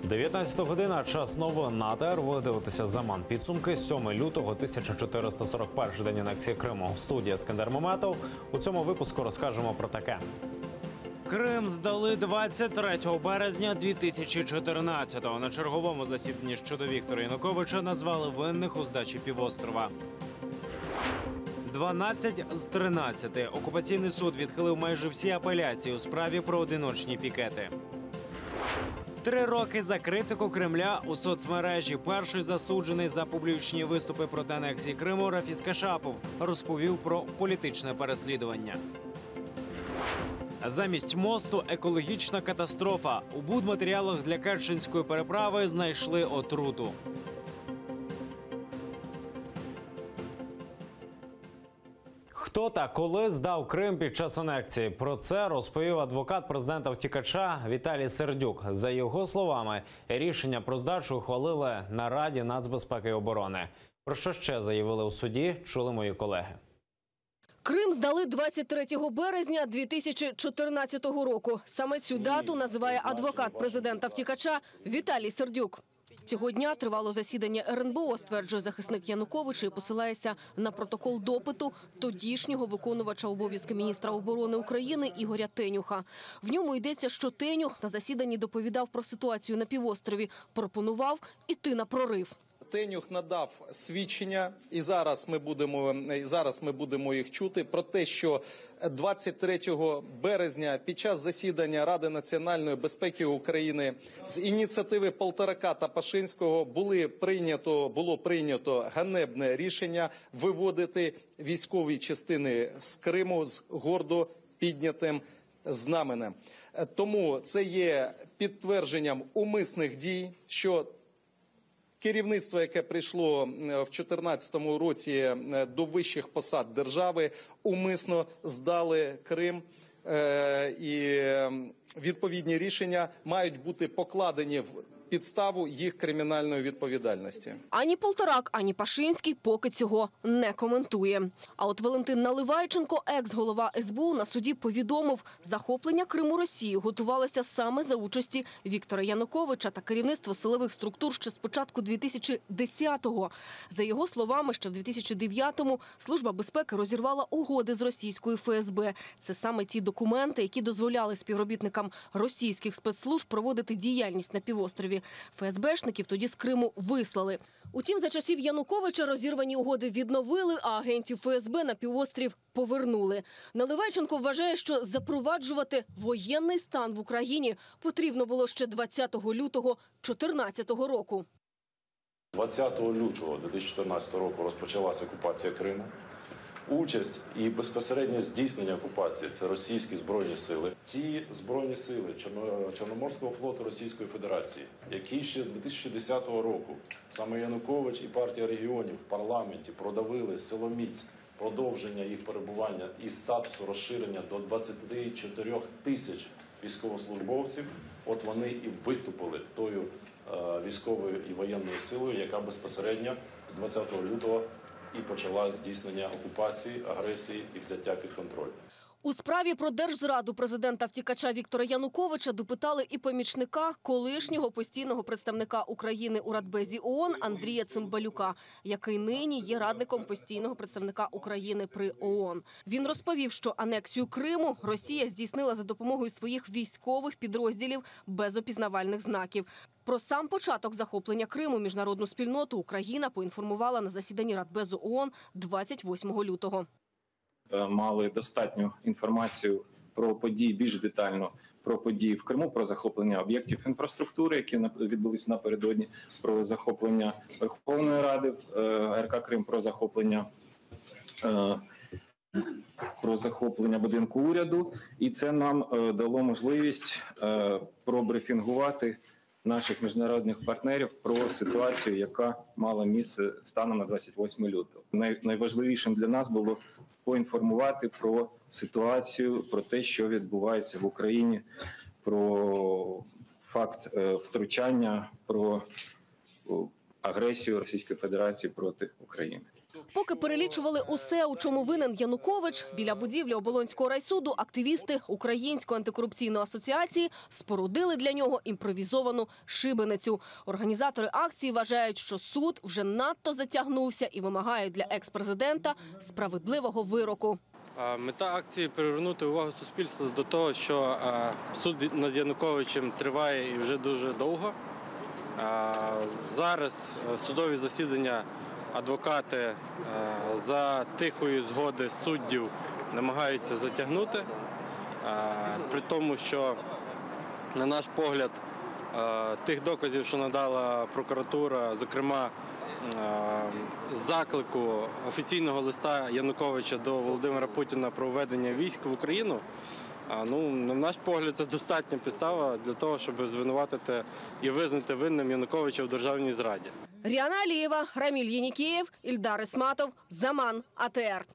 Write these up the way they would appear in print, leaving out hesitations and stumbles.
19 година, час новин на АТР. Ви дивитеся «Заман». Підсумки 7 лютого, 1441 день анексії Криму. Студія Ескандер Меметов. У цьому випуску розкажемо про таке. Крим здали 23 березня 2014-го. На черговому засіданні щодо Віктора Януковича назвали винних у здачі півострова. 12 з 13. Окупаційний суд відхилив майже всі апеляції у справі про одиночні пікети. 3 роки за критику Кремля у соцмережі. Перший засуджений за публічні виступи проти анексії Криму Рафіс Кашапов розповів про політичне переслідування. Замість мосту – екологічна катастрофа. У будматеріалах для Керченської переправи знайшли отруту. Хто та коли здав Крим під час анексії? Про це розповів адвокат президента-втікача Віталій Сердюк. За його словами, рішення про здачу ухвалили на Раді нацбезпеки і оборони. Про що ще заявили у суді, чули мої колеги. Крим здали 23 березня 2014 року. Саме цю дату називає адвокат президента-втікача Віталій Сердюк. Цього дня тривало засідання РНБО, стверджує захисник Януковича і посилається на протокол допиту тодішнього виконувача обов'язки міністра оборони України Ігоря Тенюха. В ньому йдеться, що Тенюх на засіданні доповідав про ситуацію на півострові, пропонував іти на прорив. Тенюх надав свідчення, і зараз ми будемо їх чути, про те, що 23 березня під час засідання Ради національної безпеки України з ініціативи Полторака та Пашинського було прийнято ганебне рішення виводити військові частини з Криму з гордо піднятим знаменем. Тому це є підтвердженням умисних дій, що керівництво, яке прийшло в 2014 році до вищих посад держави, умисно здали Крим, і відповідні рішення мають бути покладені в підставу їх кримінальної відповідальності. Ані Полторак, ані Пашинський поки цього не коментує. А от Валентин Наливайченко, екс-голова СБУ, на суді повідомив, захоплення Криму Росією готувалося саме за участі Віктора Януковича та керівництво силових структур ще з початку 2010-го. За його словами, ще в 2009-му Служба безпеки розірвала угоди з російською ФСБ. Це саме ті документи, які дозволяли співробітникам російських спецслужб проводити діяльність на півострові. ФСБшників тоді з Криму вислали. Утім, за часів Януковича розірвані угоди відновили, а агентів ФСБ на півострів повернули. Наливайченко вважає, що запроваджувати воєнний стан в Україні потрібно було ще 20 лютого 2014 року. 20 лютого 2014 року розпочалася окупація Криму. Участь і безпосереднє здійснення окупації – це російські збройні сили. Ці збройні сили Чорноморського флоту Російської Федерації, які ще з 2010 року саме Янукович і партія регіонів в парламенті продавили силоміць продовження їх перебування і статусу розширення до 24 тисяч військовослужбовців, от вони і виступили тою військовою і воєнною силою, яка безпосередньо з 20 лютого і почала здійснення окупації, агресії і взяття під контроль. У справі про держзраду президента-втікача Віктора Януковича допитали і помічника колишнього постійного представника України у Радбезі ООН Андрія Цимбалюка, який нині є радником постійного представника України при ООН. Він розповів, що анексію Криму Росія здійснила за допомогою своїх військових підрозділів без опізнавальних знаків. Про сам початок захоплення Криму міжнародну спільноту Україна поінформувала на засіданні Радбезу ООН 28 лютого. Мали достатню інформацію про події, більш детально про події в Криму, про захоплення об'єктів інфраструктури, які відбулись напередодні, про захоплення Верховної Ради РК Крим, про захоплення будинку уряду. І це нам дало можливість пробрифінгувати наших міжнародних партнерів про ситуацію, яка мала місце станом на 28 лютого. Найважливішим для нас було поінформувати про ситуацію, про те, що відбувається в Україні, про факт втручання, про агресію Російської Федерації проти України. Поки перелічували усе, у чому винен Янукович, біля будівлі Оболонського райсуду активісти Української антикорупційної асоціації спорудили для нього імпровізовану шибеницю. Організатори акції вважають, що суд вже надто затягнувся і вимагають для екс-президента справедливого вироку. Мета акції – привернути увагу суспільства до того, що суд над Януковичем триває і вже дуже довго. Зараз судові засідання адвокати за тихої згоди суддів намагаються затягнути, при тому, що, на наш погляд, тих доказів, що надала прокуратура, зокрема, заклику офіційного листа Януковича до Володимира Путіна про введення військ в Україну, на наш погляд, це достатня підстава для того, щоб звинуватити і визнати винним Януковича в державній зраді. Ріана Алієва, Раміль Єнікієв, Ільдар Ісматов, Заман, АТР.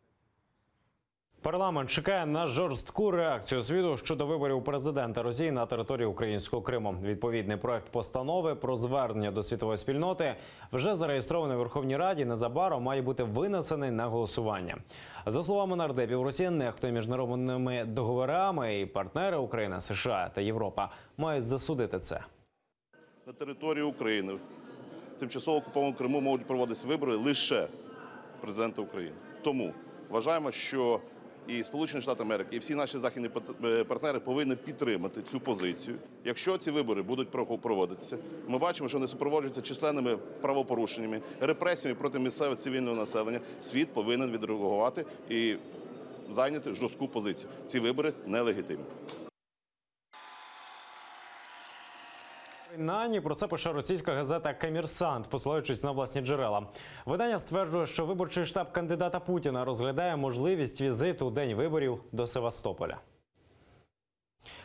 Парламент чекає на жорстку реакцію світу щодо виборів президента Росії на території українського Криму. Відповідний проект постанови про звернення до світової спільноти вже зареєстрований у Верховній Раді. Незабаром має бути винесений на голосування. За словами нардепів, Росія нехтує міжнародними договорами, і партнери України, США та Європа мають засудити це. На території України, тимчасово окупованому Криму, можуть проводитися вибори лише президента України. Тому вважаємо, що і Сполучені Штати Америки, і всі наші західні партнери повинні підтримати цю позицію. Якщо ці вибори будуть проводитися, ми бачимо, що вони супроводжуються численними правопорушеннями, репресіями проти місцевого цивільного населення. Світ повинен відреагувати і зайняти жорстку позицію. Ці вибори нелегітимні. Принаймні, про це пише російська газета «Коммерсант», посилаючись на власні джерела. Видання стверджує, що виборчий штаб кандидата Путіна розглядає можливість візиту у день виборів до Севастополя.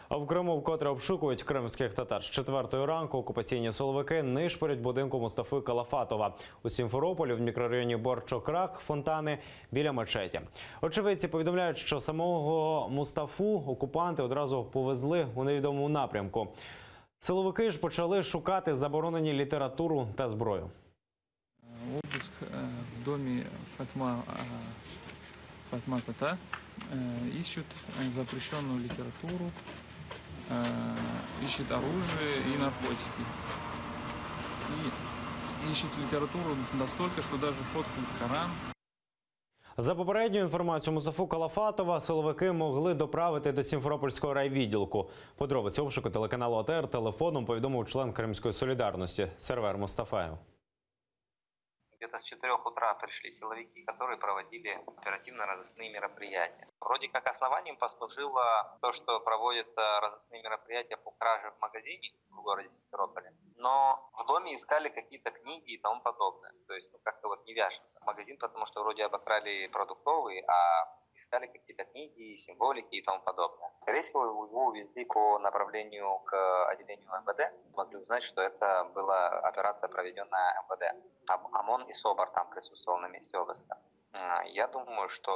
А в Криму вкотре обшукують кримських татар. З 4-ї ранку окупаційні силовики нишпорять будинку Мустафи Калафатова. У Сімферополі, в мікрорайоні Борчокрак, фонтани біля мечеті. Очевидці повідомляють, що самого Мустафу окупанти одразу повезли у невідомому напрямку. Силовики ж почали шукати заборонені літературу та зброю. Обыск в доме Фатма Тата. Ищут запрещенную литературу, ищут оружие и наркотики. И ищут литературу настолько, что даже фоткают Коран. За попередньою інформацією Мустафу Калафатова силовики могли доправити до Сімферопольського райвідділку. Подробиці обшуку телеканалу АТР телефоном повідомив член Кримської солідарності Сервер Мустафаєв. Где-то с 4 утра пришли силовики, которые проводили оперативно-розыскные мероприятия. Вроде как основанием послужило то, что проводятся розыскные мероприятия по краже в магазине в городе Симферополе. Но в доме искали какие-то книги и тому подобное. То есть как-то вот не вяжется. Магазин, потому что вроде обокрали продуктовый, а искали какие-то книги, символики и тому подобное. Скорее всего, его увезли по направлению к отделению МВД. Могли узнать, что это была операция, проведенная МВД. ОМОН и СОБР там присутствовал на месте обыска. Я думаю, что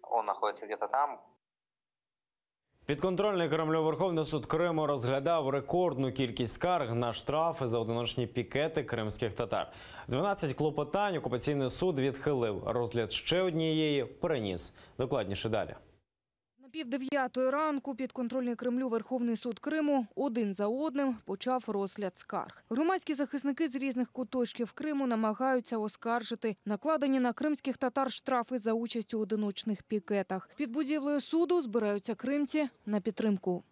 он находится где-то там. Підконтрольний Кремлю Верховний суд Криму розглядав рекордну кількість скарг на штрафи за одиночні пікети кримських татар. 12 клопотань окупаційний суд відхилив. Розгляд ще однієї переніс. Докладніше далі. На 8:30 ранку підконтрольний Кремлю Верховний суд Криму один за одним почав розгляд скарг. Громадські захисники з різних куточків Криму намагаються оскаржити накладені на кримських татар штрафи за участь у одиночних пікетах. Під будівлею суду збираються кримці на підтримку.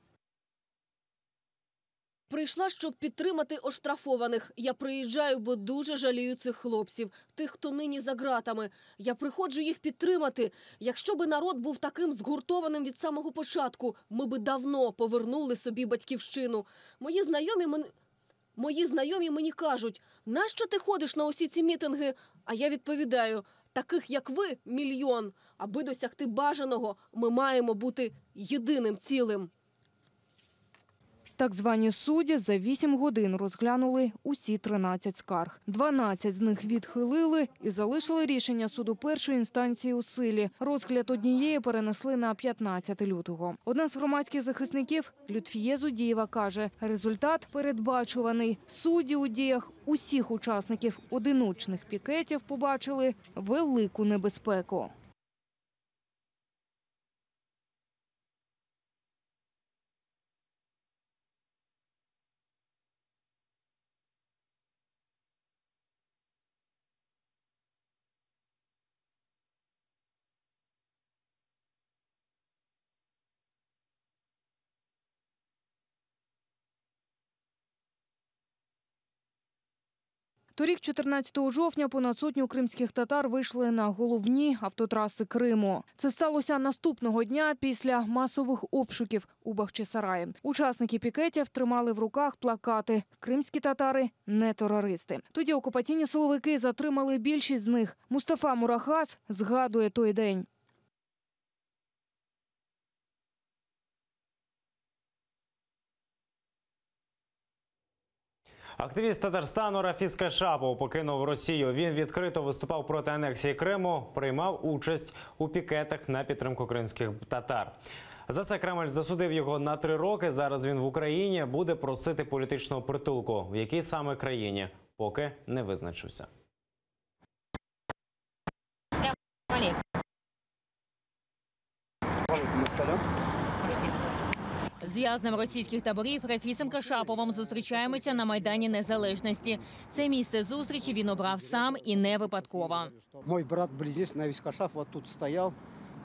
Прийшла, щоб підтримати оштрафованих. Я приїжджаю, бо дуже жалію цих хлопців, тих, хто нині за ґратами. Я приходжу їх підтримати. Якщо би народ був таким згуртованим від самого початку, ми би давно повернули собі батьківщину. Мої знайомі мені кажуть, нащо ти ходиш на усі ці мітинги? А я відповідаю, таких як ви – мільйон. Аби досягти бажаного, ми маємо бути єдиним цілим. Так звані судді за 8 годин розглянули усі 13 скарг. 12 з них відхилили і залишили рішення суду першої інстанції у силі. Розгляд однієї перенесли на 15 лютого. Одна з громадських захисників, Лютфіє Зудієва, каже, результат передбачуваний. Судді у діях усіх учасників одиночних пікетів побачили велику небезпеку. Торік, 14 жовтня, понад сотню кримських татар вийшли на головні автотраси Криму. Це сталося наступного дня після масових обшуків у Бахчисараї. Учасники пікетів тримали в руках плакати «Кримські татари – не терористи». Тоді окупаційні силовики затримали більшість з них. Мустафа Мурахас згадує той день. Активіст Татарстану Рафіс Кашапов покинув Росію. Він відкрито виступав проти анексії Криму, приймав участь у пікетах на підтримку кримських татар. За це Кремль засудив його на 3 роки. Зараз він в Україні буде просити політичного притулку. В якій саме країні, поки не визначився. З в'язнем російських таборів Рафісом Кашаповим зустрічаємося на Майдані Незалежності. Це місце зустрічі він обрав сам і не випадково. Мой брат-близнец Рафис Кашапов вот тут стоял,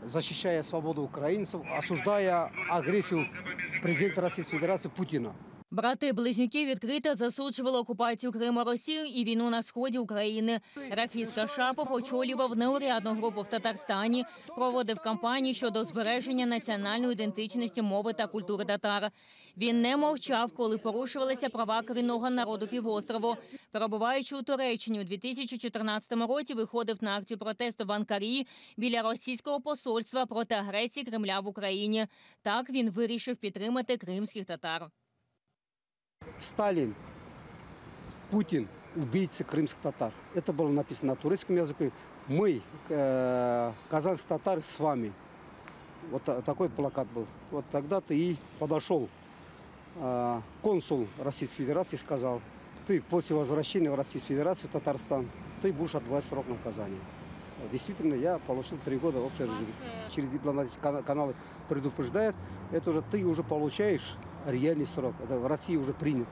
защищая свободу украинцев, осуждая агрессию президента Российской Федерации Путина. Брати-близнюки відкрито засуджували окупацію Криму Росією і війну на сході України. Рафіс Кашапов очолював неурядну групу в Татарстані, проводив кампанії щодо збереження національної ідентичності, мови та культури татар. Він не мовчав, коли порушувалися права корінного народу півострову. Перебуваючи у Туреччині у 2014 році, виходив на акцію протесту в Анкарі біля російського посольства проти агресії Кремля в Україні. Так він вирішив підтримати кримських татар. Сталин, Путин, убийцы крымских татар. Это было написано на турецком языке. Мы, казанские татары, с вами. Вот такой плакат был. Вот тогда-то и подошел консул Российской Федерации и сказал: ты после возвращения в Российскую Федерацию, в Татарстан, ты будешь отбывать срок наказания. Действительно, я получил 3 года общей жизни. Через дипломатические каналы предупреждают, это уже ты уже получаешь реальный срок. Это в России уже принято.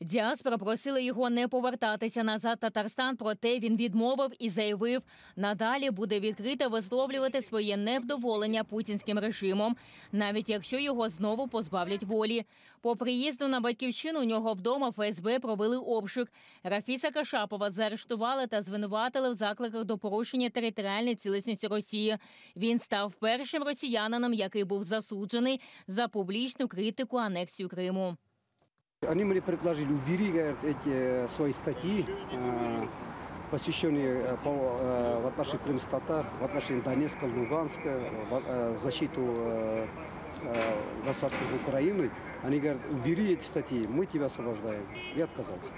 Діаспора просили його не повертатися назад в Татарстан, проте він відмовив і заявив, надалі буде відкрито висловлювати своє невдоволення путінським режимом, навіть якщо його знову позбавлять волі. По приїзду на батьківщину у нього вдома ФСБ провели обшук. Рафіса Кашапова заарештували та звинуватили в закликах до порушення територіальної цілісності Росії. Він став першим росіянином, який був засуджений за публічну критику анексію Криму. Они мне предложили: убери, говорят, эти свои статьи, посвященные в отношении крымских татар, в отношении Донецка, Луганска, в защиту государства Украины. Они говорят: убери эти статьи, мы тебя освобождаем. Я отказался.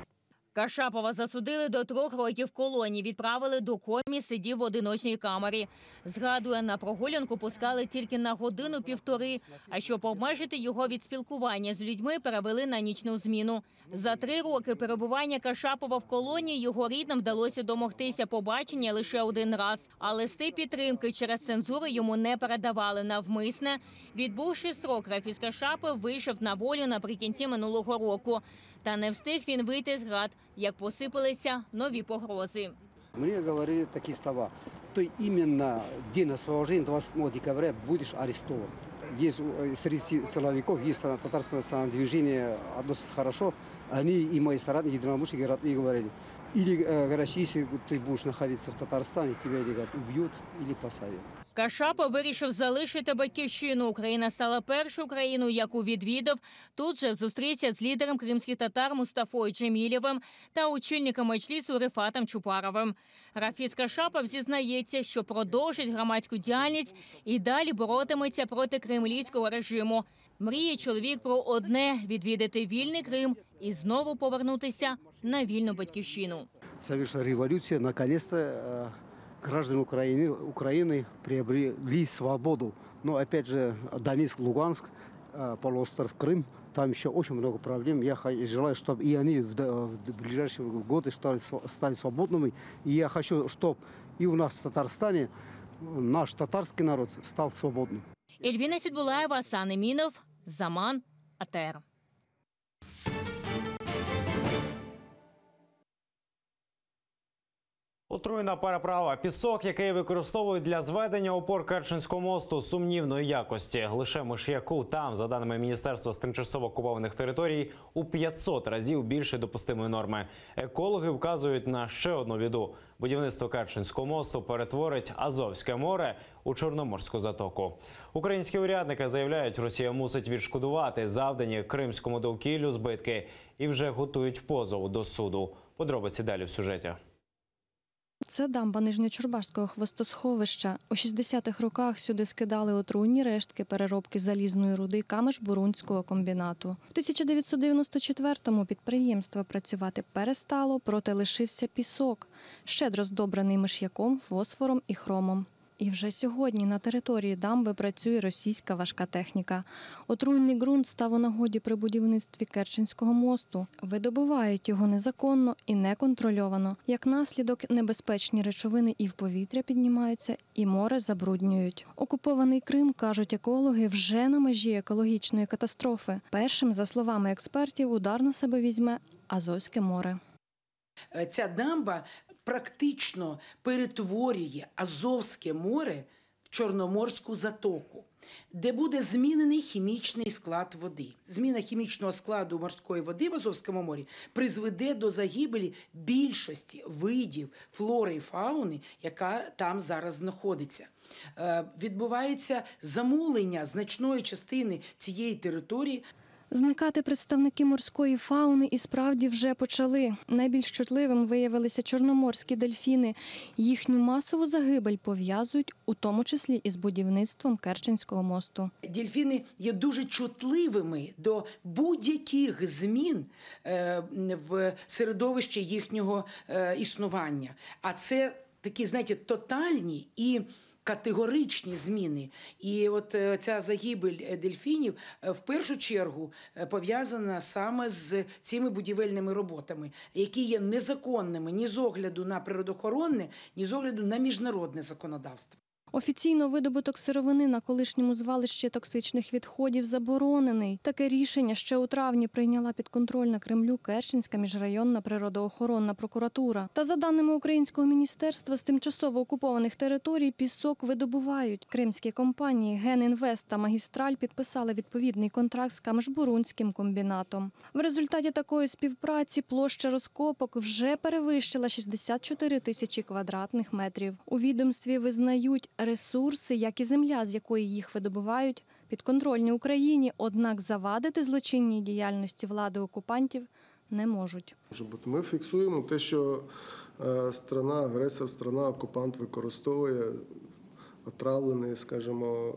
Кашапова засудили до 3 років колонії, відправили до Комі, сидів в одиночній камері. Згадує, на прогулянку пускали тільки на 1–1,5, а щоб обмежити його від спілкування з людьми, перевели на нічну зміну. За 3 роки перебування Кашапова в колонії його рідним вдалося домогтися побачення лише 1 раз. А листи підтримки через цензуру йому не передавали навмисне. Відбувши строк, Рафіс Кашапов вийшов на волю наприкінці минулого року. Та не встиг він вийти з ґрат, як посипалися нові погрози. Мне говорили такие слова: ты именно в день освобождения, 27 декабря, будешь арестован. Есть среди силовиков, есть татарское национальное движение, относятся хорошо. Они и мои соратники, единомышленники и говорили: или, говорят, если ты будешь находиться в Татарстане, тебя или, говорят, убьют, или посадят. Кашапов вирішив залишити батьківщину. Україна стала першою країною, яку відвідав. Тут же зустрівся з лідером кримських татар Мустафою Джемілєвим та очільником меджлісу Рифатом Чупаровим. Рафіс Кашапов зізнається, що продовжить громадську діяльність і далі боротиметься проти кремлівського режиму. Мріє чоловік про одне – відвідати вільний Крим і знову повернутися на вільну батьківщину. Совершила революция, наконец-то граждане Украины приобрели свободу. Но опять же Донецк, Луганск, полуостров Крым, там еще очень много проблем. Я желаю, чтобы и они в ближайшие годы стали свободными. И я хочу, чтобы и у нас в Татарстане наш татарский народ стал свободным. Ельвіна Сідбулаєва, Асан Емінов, Заман, АТР. Отруйна переправа. Пісок, який використовують для зведення опор Керченського мосту сумнівної якості. Лише миш'яку там, за даними Міністерства з тимчасово окупованих територій, у 500 разів більше допустимої норми. Екологи вказують на ще одну біду. Будівництво Керченського мосту перетворить Азовське море у Чорноморську затоку. Українські урядники заявляють, Росія мусить відшкодувати завдані кримському довкіллю збитки і вже готують позов до суду. Подробиці далі в сюжеті. Це дамба Нижньочорбашського хвостосховища. У 60-х роках сюди скидали отруйні рештки переробки залізної руди Камиш-Бурунського комбінату. В 1994-му підприємство працювати перестало, проте лишився пісок, щедро здобрений миш'яком, фосфором і хромом. І вже сьогодні на території дамби працює російська важка техніка. Отруйний ґрунт став у нагоді при будівництві Керченського мосту. Видобувають його незаконно і неконтрольовано. Як наслідок, небезпечні речовини і в повітря піднімаються, і море забруднюють. Окупований Крим, кажуть екологи, вже на межі екологічної катастрофи. Першим, за словами експертів, удар на себе візьме Азовське море. Ця дамба практично перетворює Азовське море в Чорноморську затоку, де буде змінений хімічний склад води. Зміна хімічного складу морської води в Азовському морі призведе до загибелі більшості видів флори і фауни, яка там зараз знаходиться. Відбувається замулення значної частини цієї території. Зникати представники морської фауни і справді вже почали. Найбільш чутливим виявилися чорноморські дельфіни. Їхню масову загибель пов'язують у тому числі із будівництвом Керченського мосту. Дельфіни є дуже чутливими до будь-яких змін в середовищі їхнього існування. А це такі, знаєте, тотальні і категоричні зміни. І от ця загибель дельфінів в першу чергу пов'язана саме з цими будівельними роботами, які є незаконними ні з огляду на природоохоронне, ні з огляду на міжнародне законодавство. Офіційно видобуток сировини на колишньому звалищі токсичних відходів заборонений. Таке рішення ще у травні прийняла підконтрольна Кремлю Керченська міжрайонна природоохоронна прокуратура. Та за даними Українського міністерства з тимчасово окупованих територій, пісок видобувають. Кримські компанії «Генінвест» та «Магістраль» підписали відповідний контракт з Камиш-Бурунським комбінатом. В результаті такої співпраці площа розкопок вже перевищила 64 тисячі квадратних метрів. У відомстві визнають, ресурси, як і земля, з якої їх видобувають, підконтрольні Україні, однак завадити злочинній діяльності влади окупантів не можуть. Ми фіксуємо те, що агресор, окупант використовує отравлений, скажімо,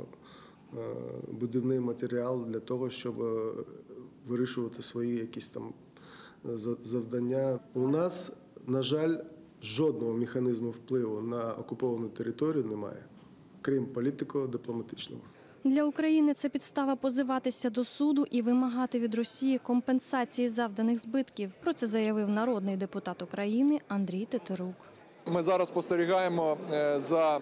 будівний матеріал для того, щоб вирішувати свої якісь там завдання. У нас, на жаль, жодного механізму впливу на окуповану територію немає, крім політико-дипломатичного. Для України це підстава позиватися до суду і вимагати від Росії компенсації завданих збитків. Про це заявив народний депутат України Андрій Тетерук. Ми зараз спостерігаємо за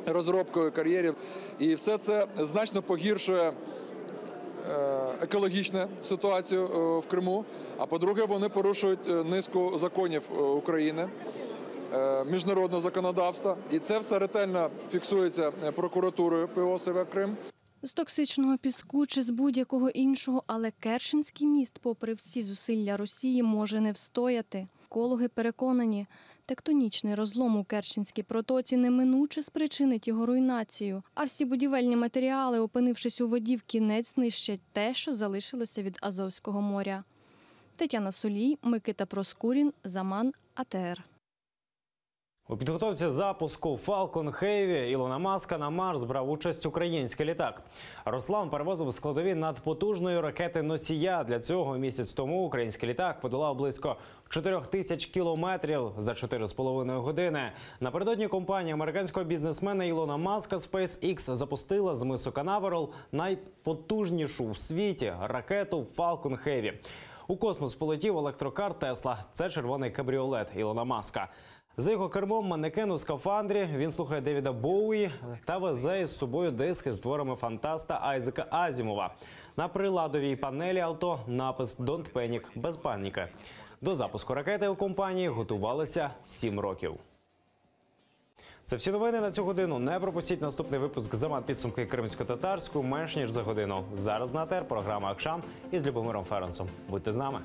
розробкою кар'єрів, і все це значно погіршує екологічну ситуацію в Криму, а по-друге, вони порушують низку законів України, міжнародного законодавства, і це все ретельно фіксується прокуратурою півострова Крим. З токсичного піску чи з будь-якого іншого, але Керченський міст, попри всі зусилля Росії, може не встояти. Екологи переконані, тектонічний розлом у Керченській протоці неминуче спричинить його руйнацію, а всі будівельні матеріали, опинившись у воді, вкінець знищать те, що залишилося від Азовського моря. Тетяна Солій, Микита Проскурін, Заман, АТР. У підготовці запуску Falcon Heavy Ілона Маска на Марс брав участь український літак. Руслан перевозив складові надпотужної ракети-носія. Для цього місяць тому український літак подолав близько 4000 кілометрів за 4,5 години. Напередодні компанія американського бізнесмена Ілона Маска SpaceX запустила з мису Канаверал найпотужнішу у світі ракету Falcon Heavy. У космос полетів електрокар Тесла. Це червоний кабріолет Ілона Маска. За його кермом манекен у скафандрі, він слухає Девіда Боуї та везе із собою диски з творами фантаста Айзека Азімова. На приладовій панелі авто напис «Don't Panic» – без паніки. До запуску ракети у компанії готувалися 7 років. Це всі новини на цю годину. Не пропустіть наступний випуск «Заман підсумки кримсько-татарську» менш ніж за годину. Зараз на АТР програма «Акшам» із Любомиром Ференцем. Будьте з нами.